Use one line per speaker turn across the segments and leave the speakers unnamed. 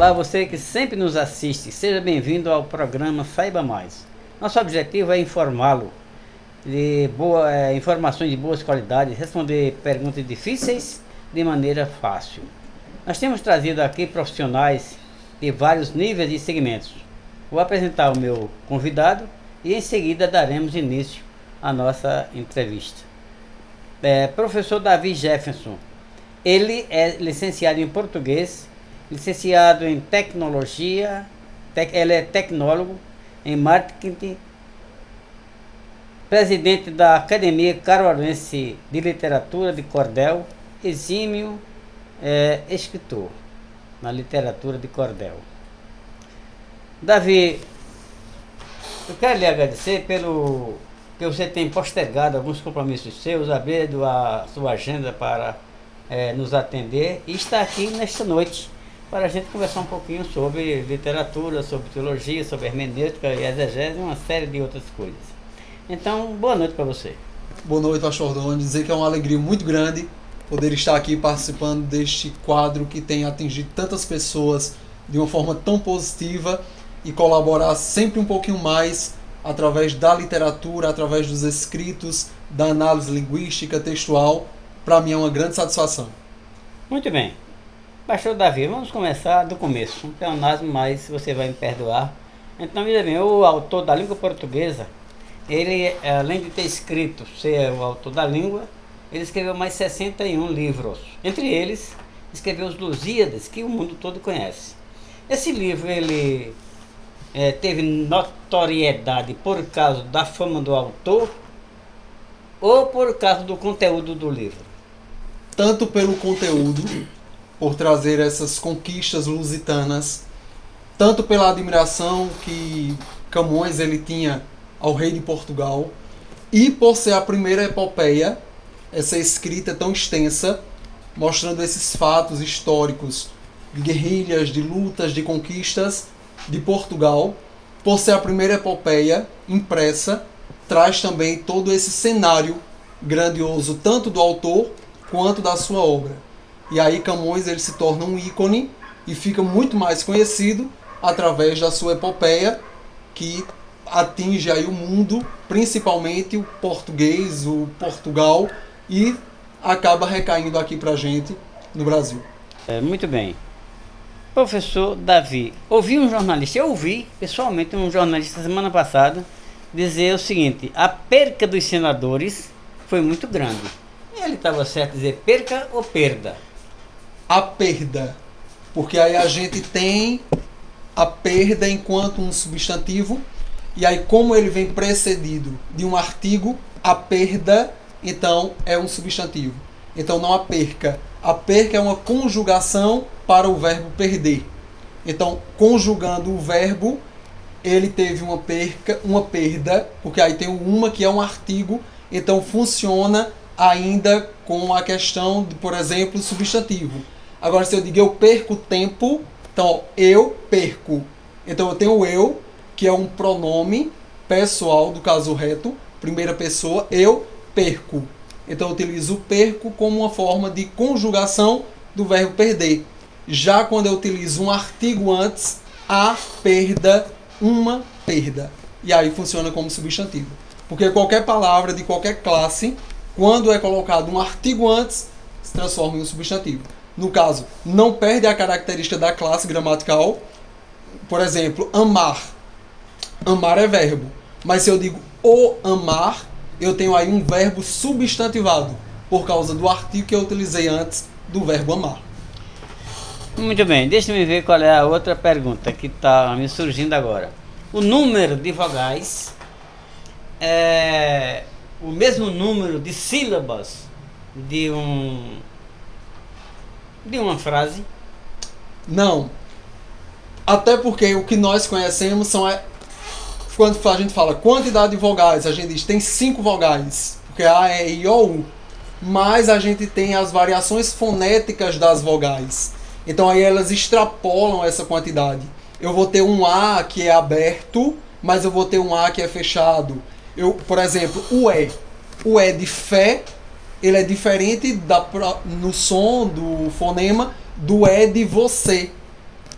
Olá, você que sempre nos assiste, seja bem-vindo ao programa Saiba Mais. Nosso objetivo é informá-lo de informações de boas qualidades, responder perguntas difíceis de maneira fácil. Nós temos trazido aqui profissionais de vários níveis e segmentos. Vou apresentar o meu convidado e em seguida daremos início à nossa entrevista. Professor Davi Jefferson, ele é licenciado em português, licenciado em tecnologia, ele é tecnólogo em marketing, presidente da Academia Caruaruense de Literatura de Cordel, exímio escritor na literatura de cordel. Davi, eu quero lhe agradecer pelo que você tem postergado alguns compromissos seus, abrindo a sua agenda para nos atender e estar aqui nesta noite para a gente conversar um pouquinho sobre literatura, sobre teologia, sobre hermenêutica e exegese e uma série de outras coisas. Então, boa noite para você.
Boa noite, pastor Doni. Dizer que é uma alegria muito grande poder estar aqui participando deste quadro que tem atingido tantas pessoas de uma forma tão positiva e colaborar sempre um pouquinho mais através da literatura, através dos escritos, da análise linguística, textual. Para mim é uma grande satisfação.
Muito bem. Pastor Davi, vamos começar do começo. Um pleonasmo, mas você vai me perdoar. Então, veja bem, o autor da língua portuguesa, ele, além de ter escrito, ser o autor da língua, ele escreveu mais 61 livros. Entre eles, escreveu os Lusíadas, que o mundo todo conhece. Esse livro, ele teve notoriedade por causa da fama do autor ou por causa do conteúdo do livro?
Tanto pelo conteúdo, por trazer essas conquistas lusitanas, tanto pela admiração que Camões ele tinha ao rei de Portugal, e por ser a primeira epopeia, essa escrita tão extensa, mostrando esses fatos históricos de guerrilhas, de lutas, de conquistas de Portugal, por ser a primeira epopeia impressa, traz também todo esse cenário grandioso, tanto do autor quanto da sua obra. E aí Camões ele se torna um ícone e fica muito mais conhecido através da sua epopeia, que atinge aí o mundo, principalmente o português, o Portugal, e acaba recaindo aqui pra gente no Brasil.
Muito bem. Professor Davi, eu ouvi pessoalmente um jornalista semana passada dizer o seguinte: a perca dos senadores foi muito grande. Ele estava certo dizer perca ou perda?
A perda, porque aí a gente tem a perda enquanto um substantivo, e aí como ele vem precedido de um artigo, a perda então é um substantivo. Então não a perca. A perca é uma conjugação para o verbo perder. Então, conjugando o verbo, ele teve uma perda, porque aí tem o uma que é um artigo, então funciona ainda com a questão de, por exemplo, substantivo. Agora, se eu digo eu perco tempo, então eu perco. Então eu tenho o eu, que é um pronome pessoal do caso reto, primeira pessoa, eu perco. Então eu utilizo o perco como uma forma de conjugação do verbo perder. Já quando eu utilizo um artigo antes, a perda, uma perda. E aí funciona como substantivo. Porque qualquer palavra de qualquer classe, quando é colocado um artigo antes, se transforma em um substantivo. No caso, não perde a característica da classe gramatical. Por exemplo, amar. Amar é verbo. Mas se eu digo o amar, eu tenho aí um verbo substantivado, por causa do artigo que eu utilizei antes do verbo amar.
Muito bem, deixa-me ver qual é a outra pergunta que está me surgindo agora. O número de vogais é o mesmo número de sílabas de uma frase?
Não. Até porque o que nós conhecemos são... Quando a gente fala quantidade de vogais, a gente diz tem 5 vogais, porque A, E, I, O, U. Mas a gente tem as variações fonéticas das vogais. Então aí elas extrapolam essa quantidade. Eu vou ter um A que é aberto, mas eu vou ter um A que é fechado. Por exemplo, o E. O E de fé, ele é diferente no som do fonema do E de você.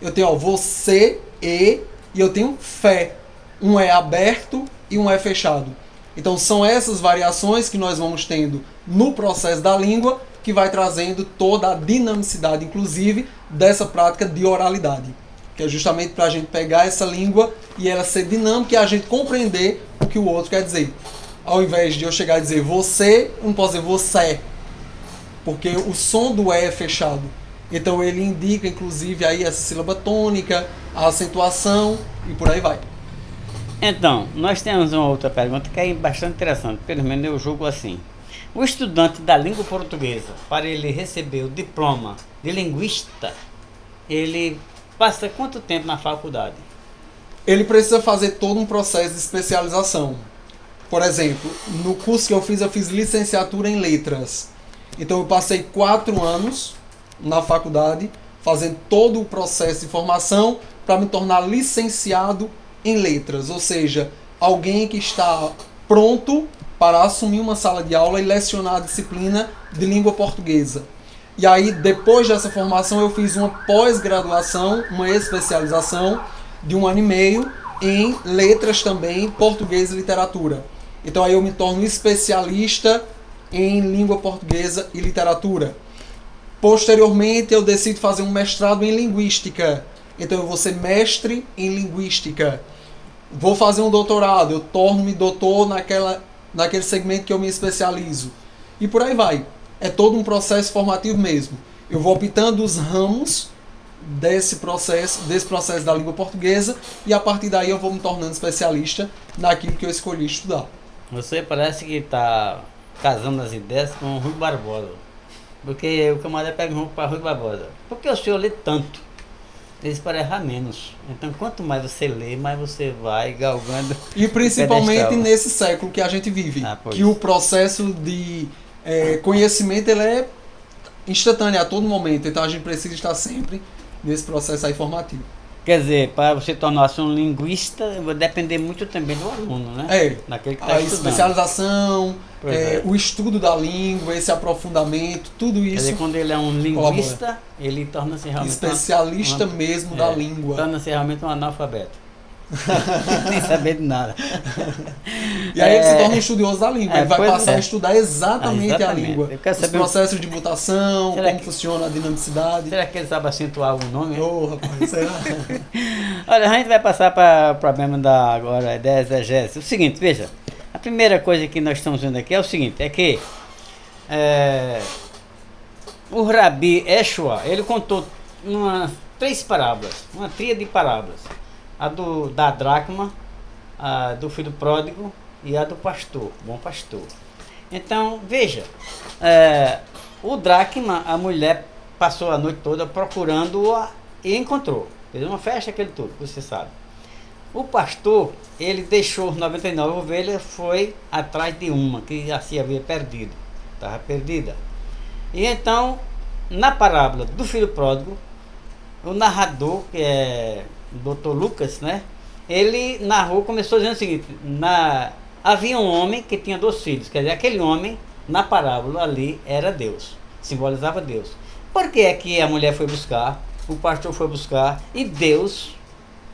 Eu tenho você e eu tenho fé. Um é aberto e um é fechado. Então são essas variações que nós vamos tendo no processo da língua que vai trazendo toda a dinamicidade, inclusive, dessa prática de oralidade. Que é justamente para a gente pegar essa língua e ela ser dinâmica e a gente compreender o que o outro quer dizer. Ao invés de eu chegar e dizer você, eu não posso dizer você, porque o som do E é fechado. Então ele indica, inclusive, aí essa sílaba tônica, a acentuação e por aí vai.
Então, nós temos uma outra pergunta que é bastante interessante, pelo menos eu julgo assim. O estudante da língua portuguesa, para ele receber o diploma de linguista, ele passa quanto tempo na faculdade?
Ele precisa fazer todo um processo de especialização. Por exemplo, no curso que eu fiz licenciatura em letras. Então eu passei 4 anos na faculdade fazendo todo o processo de formação para me tornar licenciado em letras, ou seja, alguém que está pronto para assumir uma sala de aula e lecionar a disciplina de língua portuguesa. E aí, depois dessa formação, eu fiz uma pós-graduação, uma especialização de 1 ano e meio em letras também, português e literatura. Então aí eu me torno especialista em língua portuguesa e literatura. Posteriormente, eu decido fazer um mestrado em linguística. Então eu vou ser mestre em linguística. Vou fazer um doutorado, eu torno-me doutor naquele segmento que eu me especializo. E por aí vai. É todo um processo formativo mesmo. Eu vou optando os ramos desse processo da língua portuguesa e a partir daí eu vou me tornando especialista naquilo que eu escolhi estudar.
Você parece que está casando as ideias com o Rui Barbosa. Porque o camarada perguntou para Rui Barbosa: por que o senhor lê tanto? Eles para errar menos. Então, quanto mais você lê, mais você vai galgando.
E principalmente nesse século que a gente vive, que o processo de conhecimento ele é instantâneo a todo momento. Então, a gente precisa estar sempre nesse processo aí formativo.
Quer dizer, para você tornar-se um linguista, vai depender muito também do aluno, né? Naquele que está estudando.
A especialização, o estudo da língua, esse aprofundamento, tudo isso. Quer dizer,
quando ele é um linguista, colabora. Ele torna-se realmente
especialista mesmo da língua.
Torna-se realmente um analfabeto. Nem saber de nada.
E aí ele se torna um estudioso da língua. Ele vai passar a estudar exatamente a língua. Os processos de mutação, como funciona a dinamicidade.
Será que ele sabe acentuar algum nome?
Rapaz, será?
Olha, a gente vai passar para o problema da exegese. O seguinte, veja. A primeira coisa que nós estamos vendo aqui é o seguinte, é que o Rabi Yeshua, ele contou 3 parábolas, uma tríade de parábolas. A da dracma, a do filho pródigo e a do pastor, bom pastor. Então, veja, o dracma, a mulher passou a noite toda procurando-a e encontrou. Fez uma festa, aquele tudo, você sabe. O pastor, ele deixou 99 ovelhas, foi atrás de uma que já se havia perdido, estava perdida. E então, na parábola do filho pródigo, o narrador, que é o Dr. Lucas, né? Ele narrou, começou dizendo o seguinte: havia um homem que tinha 2 filhos, quer dizer, aquele homem, na parábola ali, era Deus, simbolizava Deus. Por que é que a mulher foi buscar, o pastor foi buscar, e Deus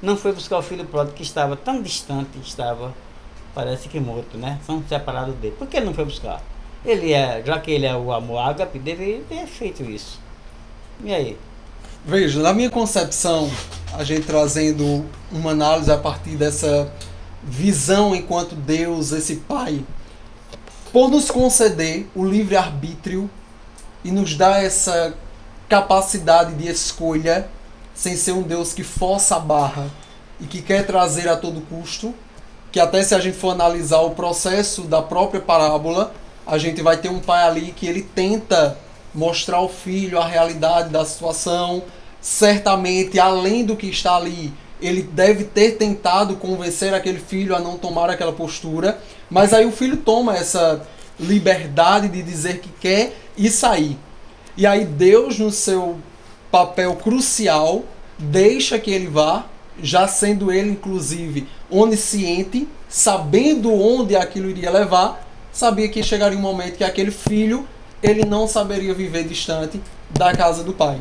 não foi buscar o filho pródigo que estava tão distante, parece que morto, né? São separados dele. Por que ele não foi buscar? Já que ele é o amor ágape, deveria ter feito isso. E aí?
Veja, na minha concepção, a gente trazendo uma análise a partir dessa visão enquanto Deus, esse Pai, por nos conceder o livre-arbítrio e nos dar essa capacidade de escolha, sem ser um Deus que força a barra e que quer trazer a todo custo, que até se a gente for analisar o processo da própria parábola, a gente vai ter um pai ali que ele tenta mostrar ao filho a realidade da situação. Certamente, além do que está ali, ele deve ter tentado convencer aquele filho a não tomar aquela postura, mas aí o filho toma essa liberdade de dizer que quer e sair. E aí Deus, no seu papel crucial, deixa que ele vá, já sendo ele, inclusive, onisciente, sabendo onde aquilo iria levar, sabia que chegaria um momento que aquele filho, ele não saberia viver distante da casa do pai.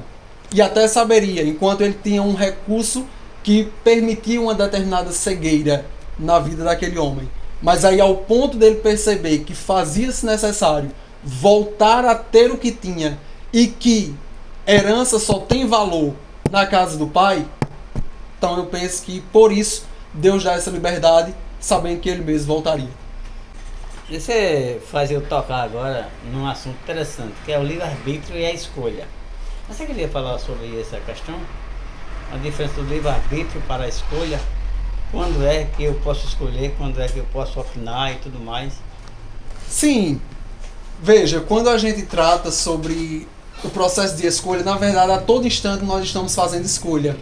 e até saberia, enquanto ele tinha um recurso que permitia uma determinada cegueira na vida daquele homem. Mas aí, ao ponto dele perceber que fazia-se necessário voltar a ter o que tinha e que herança só tem valor na casa do pai, então eu penso que por isso Deus dá essa liberdade, sabendo que ele mesmo voltaria.
E você faz eu tocar agora num assunto interessante, que é o livre-arbítrio e a escolha. Você queria falar sobre essa questão? A diferença do livre-arbítrio para a escolha? Quando é que eu posso escolher, quando é que eu posso opinar e tudo mais?
Sim, veja, quando a gente trata sobre o processo de escolha, na verdade, a todo instante nós estamos fazendo escolha.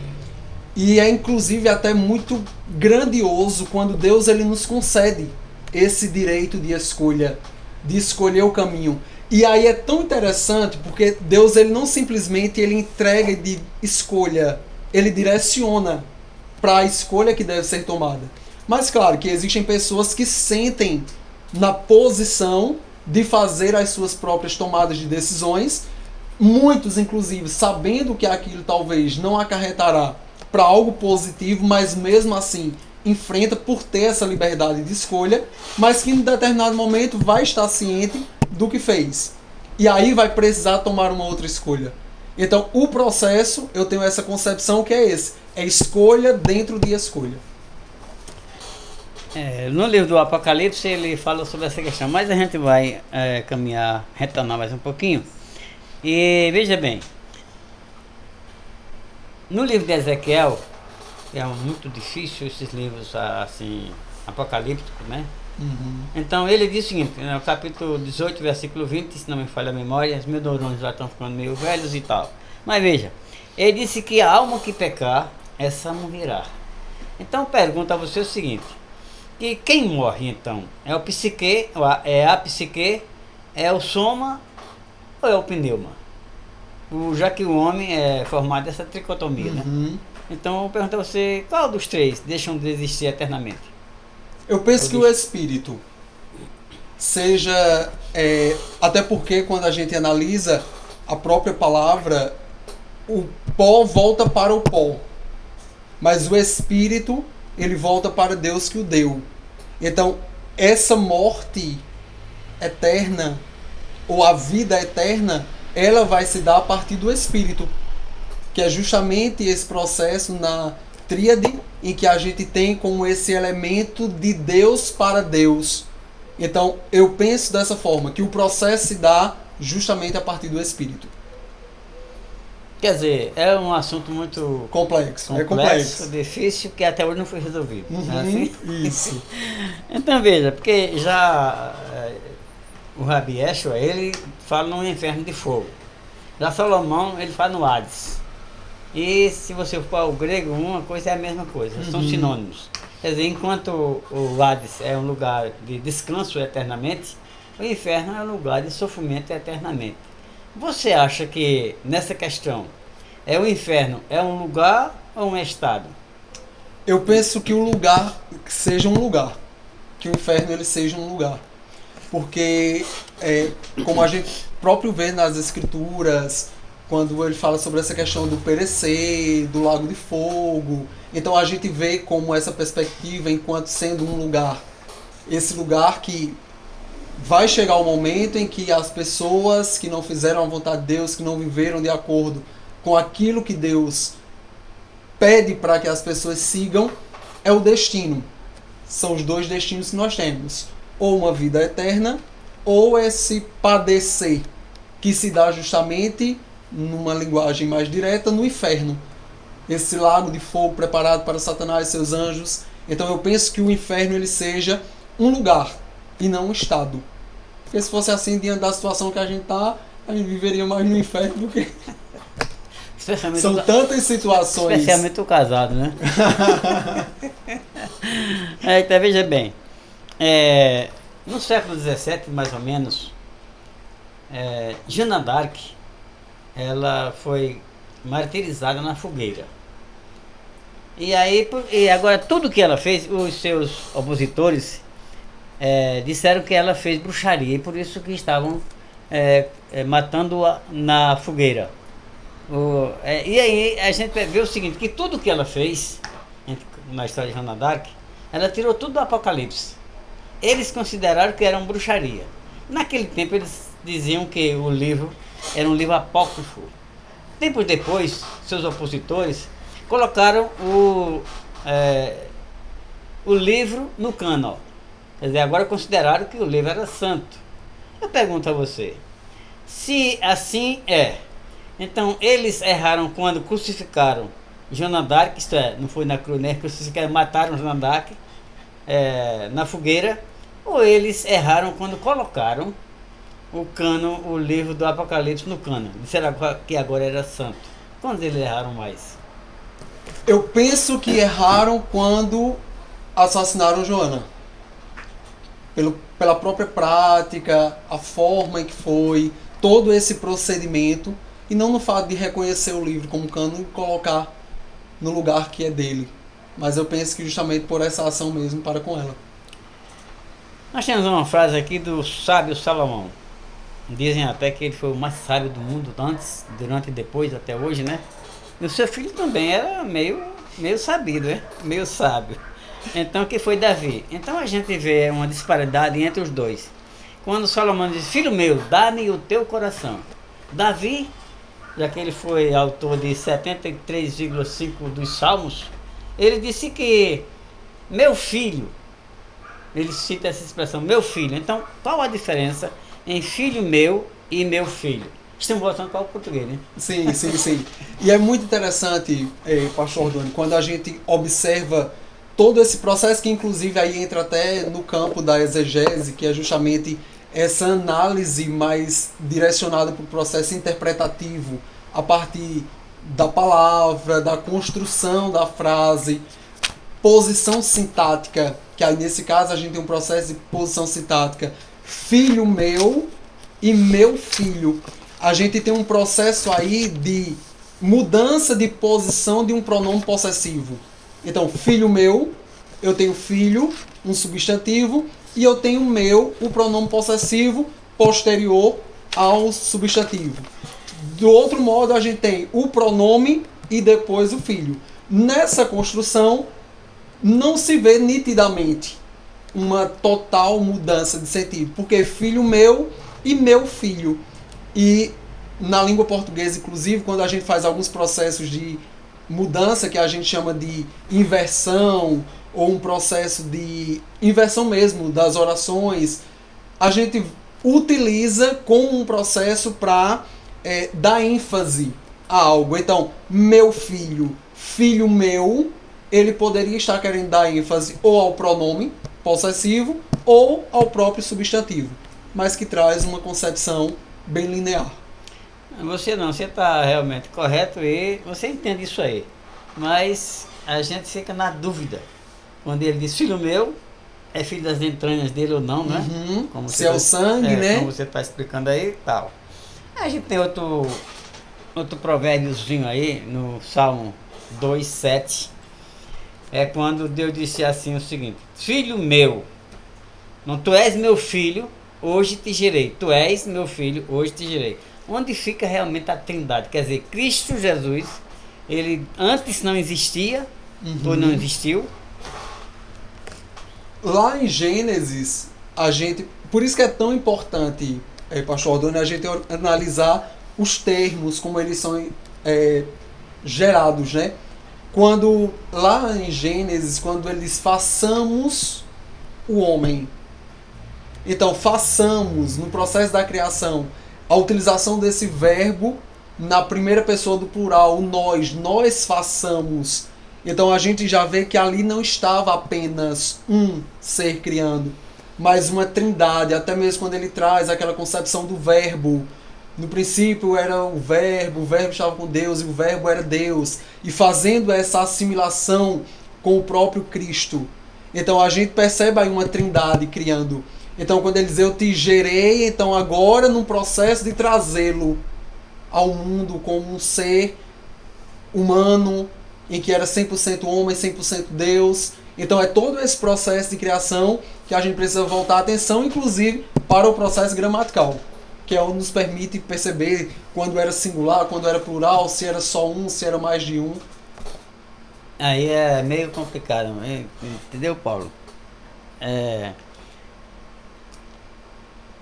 E é inclusive até muito grandioso quando Deus ele nos concede esse direito de escolha, de escolher o caminho. E aí é tão interessante porque Deus ele não simplesmente ele entrega de escolha, ele direciona para a escolha que deve ser tomada. Mas claro que existem pessoas que sentem na posição de fazer as suas próprias tomadas de decisões, muitos inclusive sabendo que aquilo talvez não acarretará para algo positivo, mas mesmo assim enfrenta por ter essa liberdade de escolha, mas que em determinado momento vai estar ciente do que fez. E aí vai precisar tomar uma outra escolha. Então o processo, eu tenho essa concepção que é esse, é escolha dentro de escolha.
No livro do Apocalipse ele fala sobre essa questão, mas a gente vai caminhar, retornar mais um pouquinho. E veja bem, no livro de Ezequiel, que é muito difícil esses livros assim, apocalípticos, né?
Uhum.
Então ele diz o seguinte, no capítulo 18, versículo 20, se não me falha a memória, os meus neurônios já estão ficando meio velhos e tal. Mas veja, ele disse que a alma que pecar, essa morrerá. Então pergunta a você o seguinte, que quem morre então? É o psique, é a psique, é o soma ou é o pneuma? Já que o homem é formado dessa tricotomia, né? Então eu pergunto a você, qual dos três deixam de existir eternamente?
Eu penso que o espírito seja, até porque quando a gente analisa a própria palavra, o pó volta para o pó, mas o espírito ele volta para Deus que o deu. Então essa morte eterna ou a vida eterna, ela vai se dar a partir do espírito, que é justamente esse processo na tríade em que a gente tem como esse elemento de Deus para Deus. Então eu penso dessa forma, que o processo se dá justamente a partir do espírito.
Quer dizer, é um assunto muito
Complexo. É complexo.
Difícil, que até hoje não foi resolvido. Não é assim?
Isso.
Então veja, porque já o Rabi Yeshua, ele fala no inferno de fogo. Já Salomão, ele fala no Hades. E se você for ao grego, uma coisa é a mesma coisa, são sinônimos. Quer dizer, enquanto o Hades é um lugar de descanso eternamente, o inferno é um lugar de sofrimento eternamente. Você acha que nessa questão, o inferno é um lugar ou um estado?
Eu penso que o lugar seja um lugar, que o inferno ele seja um lugar, porque como a gente próprio vê nas escrituras, quando ele fala sobre essa questão do perecer, do lago de fogo, então a gente vê como essa perspectiva enquanto sendo um lugar, esse lugar que vai chegar o momento em que as pessoas que não fizeram a vontade de Deus, que não viveram de acordo com aquilo que Deus pede para que as pessoas sigam, é o destino. São os dois destinos que nós temos. Ou uma vida eterna, ou esse padecer, que se dá justamente, numa linguagem mais direta, no inferno. Esse lago de fogo preparado para Satanás e seus anjos. Então eu penso que o inferno ele seja um lugar e não um estado. Porque se fosse assim, diante da situação que a gente está, a gente viveria mais no inferno do que... São tantas situações.
Especialmente o casado, né? Então, veja bem. No século XVII, mais ou menos, Jeanne d'Arc, ela foi martirizada na fogueira. E agora tudo que ela fez, os seus opositores disseram que ela fez bruxaria, e por isso que estavam matando-a na fogueira. E aí a gente vê o seguinte, que tudo que ela fez na história de Joana d'Arc, ela tirou tudo do Apocalipse. Eles consideraram que era uma bruxaria. Naquele tempo eles diziam que o livro era um livro apócrifo. Tempos depois, seus opositores colocaram o livro no cânon. Quer dizer, agora consideraram que o livro era santo. Eu pergunto a você, se assim é, então eles erraram quando crucificaram Joana d'Arc, isto é, não foi na cruz, né? Crucificaram, mataram Joana d'Arc na fogueira, ou eles erraram quando colocaram o livro do Apocalipse no cânon? Disseram que agora era santo. Quando eles erraram mais?
Eu penso que erraram quando assassinaram Joana. Pela própria prática, a forma em que foi, todo esse procedimento, e não no fato de reconhecer o livro como cânon e colocar no lugar que é dele. Mas eu penso que justamente por essa ação mesmo para com ela.
Nós temos uma frase aqui do sábio Salomão. Dizem até que ele foi o mais sábio do mundo antes, durante e depois, até hoje, né? E o seu filho também era meio sabido, né? Meio sábio. Então, que foi Davi. Então a gente vê uma disparidade entre os dois. Quando Salomão diz, filho meu, dá-me o teu coração. Davi, já que ele foi autor de 73,5 dos Salmos, ele disse que meu filho, ele cita essa expressão, meu filho. Então, qual a diferença em filho meu e meu filho? Estamos voltando para o português, né?
Sim, sim, sim. E é muito interessante, pastor Doni, quando a gente observa todo esse processo, que inclusive aí entra até no campo da exegese, que é justamente essa análise mais direcionada para o processo interpretativo, a partir da palavra, da construção da frase, posição sintática, que aí nesse caso a gente tem um processo de posição sintática, filho meu e meu filho. A gente tem um processo aí de mudança de posição de um pronome possessivo. Então, filho meu, eu tenho filho, um substantivo, e eu tenho meu, o pronome possessivo posterior ao substantivo. Do outro modo, a gente tem o pronome e depois o filho. Nessa construção, não se vê nitidamente uma total mudança de sentido, porque filho meu e meu filho. E na língua portuguesa, inclusive, quando a gente faz alguns processos de mudança, que a gente chama de inversão, ou um processo de inversão mesmo das orações, a gente utiliza como um processo para dar ênfase a algo. Então, meu filho, filho meu, ele poderia estar querendo dar ênfase ou ao pronome possessivo ou ao próprio substantivo, mas que traz uma concepção bem linear.
Você está realmente correto e você entende isso aí. Mas a gente fica na dúvida. Quando ele diz filho meu, é filho das entranhas dele ou não, né?
Uhum.
Como
se é o sangue, né?
Como você está explicando aí e tal. A gente tem outro provérbiozinho aí, no Salmo 2,7. É quando Deus disse assim o seguinte: filho meu, não, tu és meu filho, hoje te gerei. Tu és meu filho, hoje te gerei. Onde fica realmente a Trindade? Quer dizer, Cristo Jesus, ele antes não existia, ou não existiu.
Lá em Gênesis, a gente... Por isso que é tão importante, pastor Aldoni, a gente analisar os termos, como eles são gerados, né? Quando, lá em Gênesis, quando eles façamos o homem. Então, façamos, no processo da criação, a utilização desse verbo na primeira pessoa do plural, o nós façamos. Então a gente já vê que ali não estava apenas um ser criando, mas uma trindade, até mesmo quando ele traz aquela concepção do verbo. No princípio era o verbo estava com Deus e o verbo era Deus, e fazendo essa assimilação com o próprio Cristo. Então a gente percebe aí uma trindade criando. Então quando ele diz eu te gerei, então agora num processo de trazê-lo ao mundo como um ser humano, em que era 100% homem, 100% Deus. Então é todo esse processo de criação que a gente precisa voltar a atenção, inclusive para o processo gramatical. que é o que nos permite perceber quando era singular, quando era plural, se era só um, se era mais de um.
Aí é meio complicado, entendeu, Paulo?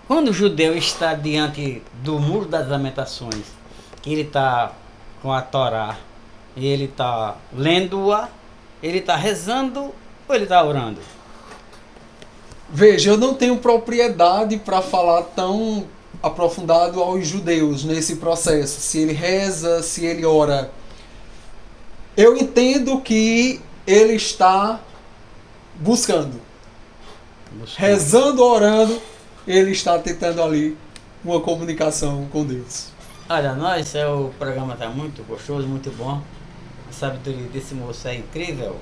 Quando o judeu está diante do Muro das Lamentações, que ele está com a Torá, e ele está lendo-a, ele está rezando ou ele está orando?
Veja, eu não tenho propriedade para falar tão aprofundado aos judeus nesse processo, se ele reza, se ele ora. Eu entendo que ele está buscando. Rezando, orando, ele está tentando ali uma comunicação com Deus.
Olha, o programa está muito gostoso, muito bom. A sabedoria desse moço é incrível.